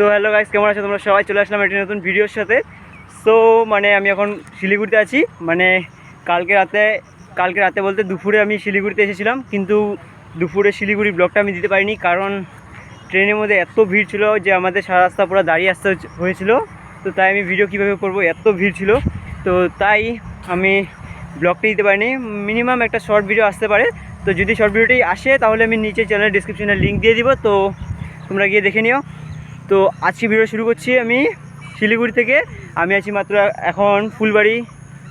So hello guys, কেমন আছো তোমরা সবাই? চলে আসলাম একটা নতুন ভিডিওর সাথে। সো মানে আমি এখন শিলিগুড়িতে আছি। মানে কালকে রাতে বলতে দুপুরে আমি শিলিগুড়িতে এসেছিলাম, কিন্তু দুপুরে শিলিগুড়ি ব্লগটা আমি দিতে পারিনি, কারণ ট্রেনের মধ্যে এত ভিড় ছিল যে আমাদের সারা রাস্তা পুরো দাঁড়িয়ে আসতে হয়েছিল। তো তাই আমি ভিডিও কীভাবে করব, এত ভিড় ছিল। তো তাই আমি ব্লগটা দিতে পারিনি। মিনিমাম একটা শর্ট ভিডিও আসতে পারে। তো যদি শর্ট ভিডিওটি আসে তাহলে আমি নিচে চ্যানেলের ডিসক্রিপশনে লিঙ্ক দিয়ে দিব, তো তোমরা গিয়ে দেখে নিও। তো আজকে ভিডিও শুরু করছি আমি শিলিগুড়ি থেকে। আমি আছি মাত্র এখন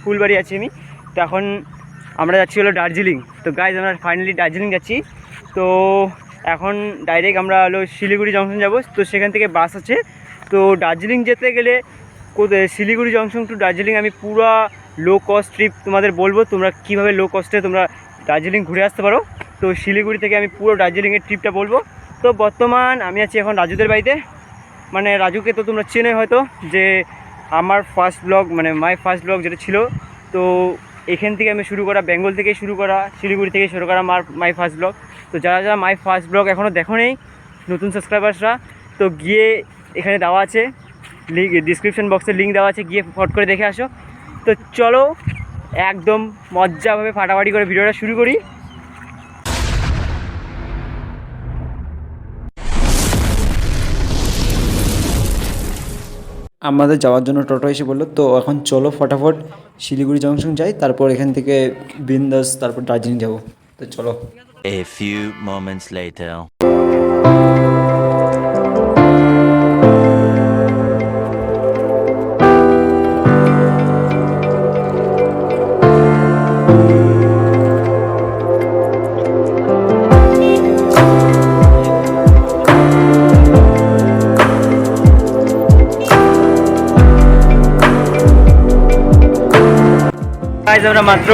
ফুলবাড়ি আছি আমি। তো এখন আমরা যাচ্ছি হলো দার্জিলিং। তো গাইজ আমরা ফাইনালি দার্জিলিং যাচ্ছি। তো এখন ডাইরেক্ট আমরা হলো শিলিগুড়ি জংশন যাব। তো সেখান থেকে বাস আছে। তো দার্জিলিং যেতে গেলে শিলিগুড়ি জংশন টু দার্জিলিং আমি পুরো লো কস্ট ট্রিপ তোমাদের বলবো, তোমরা কীভাবে লো কস্টে তোমরা দার্জিলিং ঘুরে আসতে পারো। তো শিলিগুড়ি থেকে আমি পুরো দার্জিলিংয়ের ট্রিপটা বলবো। তো বর্তমান আমি আছি এখন রাজুদের বাড়িতে। মানে রাজুকে তো তোমরা চেনোই হয়তো, যে আমার ফার্স্ট ব্লগ মানে মাই ফার্স্ট ব্লগ যেটা ছিল। তো এখান থেকে আমি শুরু করা, বেঙ্গল থেকে শুরু করা, শিলিগুড়ি থেকে শুরু করা মাই ফার্স্ট ব্লগ। তো যারা মাই ফার্স্ট ব্লগ এখনও দেখো নেই, নতুন সাবস্ক্রাইবার্সরা, তো গিয়ে এখানে দেওয়া আছে লিঙ্ক, ডিসক্রিপশন বক্সে লিঙ্ক দেওয়া আছে, গিয়ে ফট করে দেখে আসো। তো চলো একদম মজাভাবে ফাটাফাটি করে ভিডিওটা শুরু করি। আমাদের যাওয়ার জন্য টোটো এসে বললো, তো এখন চলো ফটাফট শিলিগুড়ি জংশন যাই, তারপর এখান থেকে বিন্দাস, তারপর দার্জিলিং যাবো। তো চলো। A few moments later. আমরা মাত্র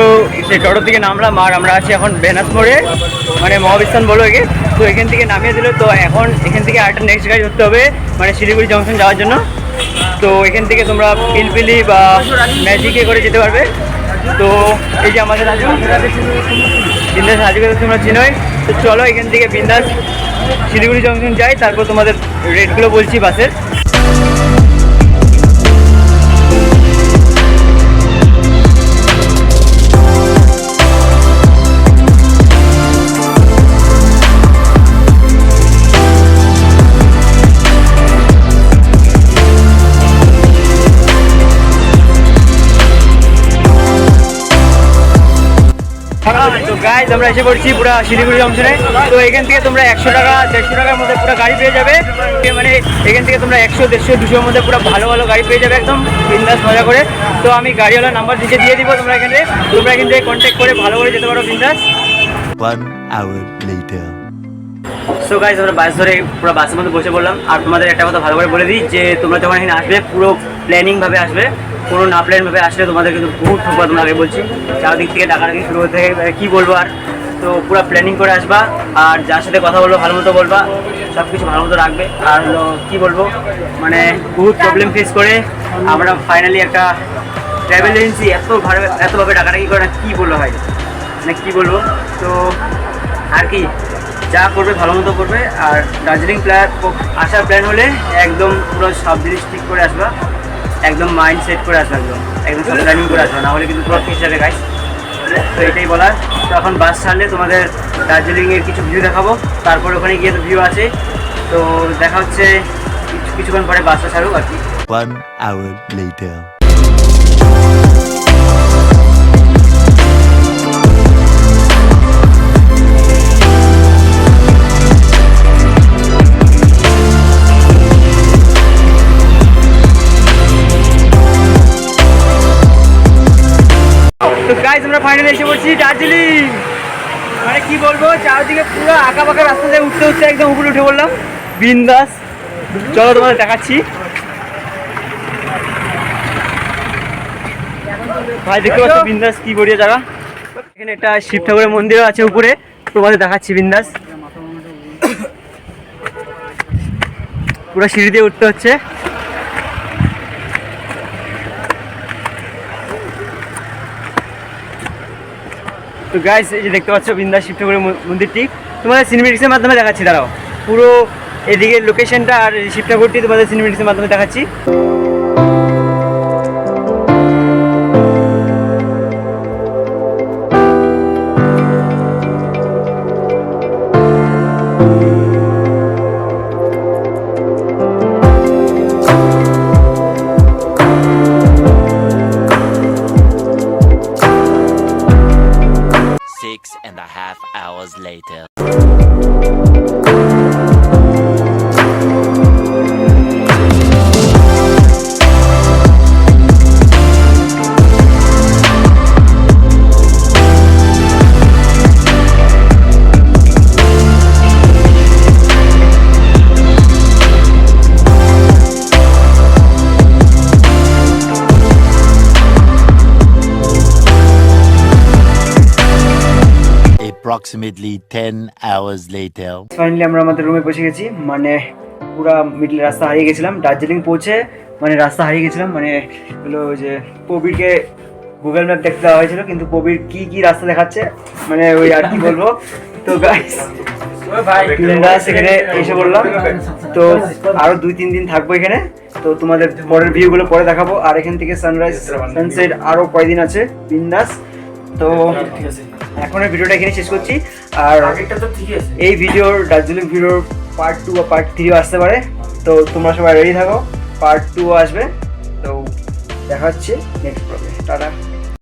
সেই টোটো থেকে নামলাম, আর আমরা আছি এখন বেনাস মোড়ে, মানে মহাবিস্তান বলো একে। তো এখান থেকে নামিয়ে দিল। তো এখন এখান থেকে একটা নেক্সট গাড়ি ধরতে হবে, মানে শিলিগুড়ি জংশন যাওয়ার জন্য। তো এখান থেকে তোমরা পিলপিলি বা ম্যাজিকে করে যেতে পারবে। তো এই যে আমাদের রাজু, বিন্দাস রাজুকে তো তোমরা চিনোই। তো চলো এখান থেকে বিন্দাস শিলিগুড়ি জংশন যাই, তারপর তোমাদের রেটগুলো বলছি বাসের। তো গাইজ আমরা এসে পড়ছি পুরো শিলিগুড়ি জংশনে। তো এখান থেকে তোমরা 100 টাকা 150 টাকার মধ্যে পুরো গাড়ি পেয়ে যাবে। মানে এখান থেকে তোমরা 100, 150, 200-র মধ্যে পুরো ভালো ভালো গাড়ি পেয়ে যাবে, একদম বিন্দাস মজা করে। তো আমি গাড়িওয়ালার নাম্বার নিচে দিয়ে দিব, তোমরা এখান থেকে কন্ট্যাক্ট করে ভালো করে যেতে পারো বিন্দাস। 1 hour later. সো গাইজ আমরা বাস ধরে পুরো বাসের মধ্যে বসে পড়লাম। আর তোমাদের একটা কথা ভালো করে বলে দিই, যে তোমরা যখন এখানে আসবে পুরো প্ল্যানিংভাবে আসবে, কোনো না প্ল্যানভাবে আসলে তোমাদের কিন্তু বহুত ঠকবা। তোমরা আগে বলছি, চারদিক থেকে ডাকাডাকি শুরু হতে কী বলবো আর। তো পুরো প্ল্যানিং করে আসবা, আর যার সাথে কথা বলবো ভালো মতো বলবা, সব কিছু ভালো মতো রাখবে। আর হলো কী বলবো, মানে বহুত প্রবলেম ফেস করে আমরা ফাইনালি একটা ট্রাভেল এজেন্সি এতভাবে ডাকাডাকি করে না, কী বলবো ভাই, মানে কী বলবো। তো আর কি, যা করবে ভালো মতো করবে। আর দার্জিলিং আসার প্ল্যান হলে একদম পুরো সব জিনিস ঠিক করে আসবা, একদম মাইন্ড সেট করে আসবে, একদম সব প্ল্যানিং করে আসবে, না হলে কিন্তু পুরো ফিস যাবে গাইস। তো এটাই বলার। তো এখন বাস ছাড়লে তোমাদের দার্জিলিংয়ের কিছু ভিউ দেখাবো, তারপর ওখানে গিয়ে তো ভিউ আছে। তো দেখা হচ্ছে কিছুক্ষণ পরে বাসটা ছাড়ুক আর কি। 1 hour later. তো গাইজ আমরা ফাইনালি এসে পড়ছি দার্জিলিং। মানে কি বলবো, চারদিকে পুরো আঁকা বাঁকা রাস্তা দিয়ে উঠতে উঠতে একদম উপরে উঠে পড়লাম বিন্দাস। চলো তোমাদের দেখাচ্ছি। ভাই দেখতে পাচ্ছ বিন্দাস কি বড়িয়া জায়গা। এখানে একটা শিব ঠাকুরের মন্দিরও আছে উপরে, তোমাদের দেখাচ্ছি বিন্দাস। পুরো সিঁড়ি দিয়ে উঠতে হচ্ছে। তো গাইস এই যে দেখতে পাচ্ছ বিন্দাস শিব ঠাকুরের মন্দিরটি, তোমাদের সিনেমেটিক্সের মাধ্যমে দেখাচ্ছি। দাঁড়াও, পুরো এদিকে লোকেশনটা আর শিবঠাকুরটি তোমাদের সিনেমেটিক্সের মাধ্যমে দেখাচ্ছি। Six and a half hours later. Approximately 10 hours later. Finally আমরা আমাদের রুমে পৌঁছে গেছি। মানে পুরা মিডল রাস্তা হারিয়ে গেছিলাম, দার্জিলিং পৌঁছে মানে রাস্তা হারিয়ে গেছিলাম। মানে হলো যে প্রবীরকে গুগল ম্যাপ দেখতে দেওয়া হয়েছিল, কিন্তু প্রবীর কি রাস্তা দেখাচ্ছে, মানে ওই আর কি বলবো। তো গাইস সেখানে এসে বললাম, তো আরো 2-3 দিন থাকবো এখানে। তো তোমাদের পরের ভিউগুলো পরে দেখাবো। আর এখান থেকে সানরাইজ সানসেট আরো কয়দিন আছে বিন্দাস। তো এখন এই ভিডিওটা এখানে শেষ করছি। আর এই ভিডিওর দার্জিলিং ভিডিওর পার্ট 2 বা পার্ট 3 আসতে পারে। তো তোমরা সবাই রেডি থাকো, পার্ট 2 আসবে। তো দেখা হচ্ছে নেক্সট ব্লগে। টাটা।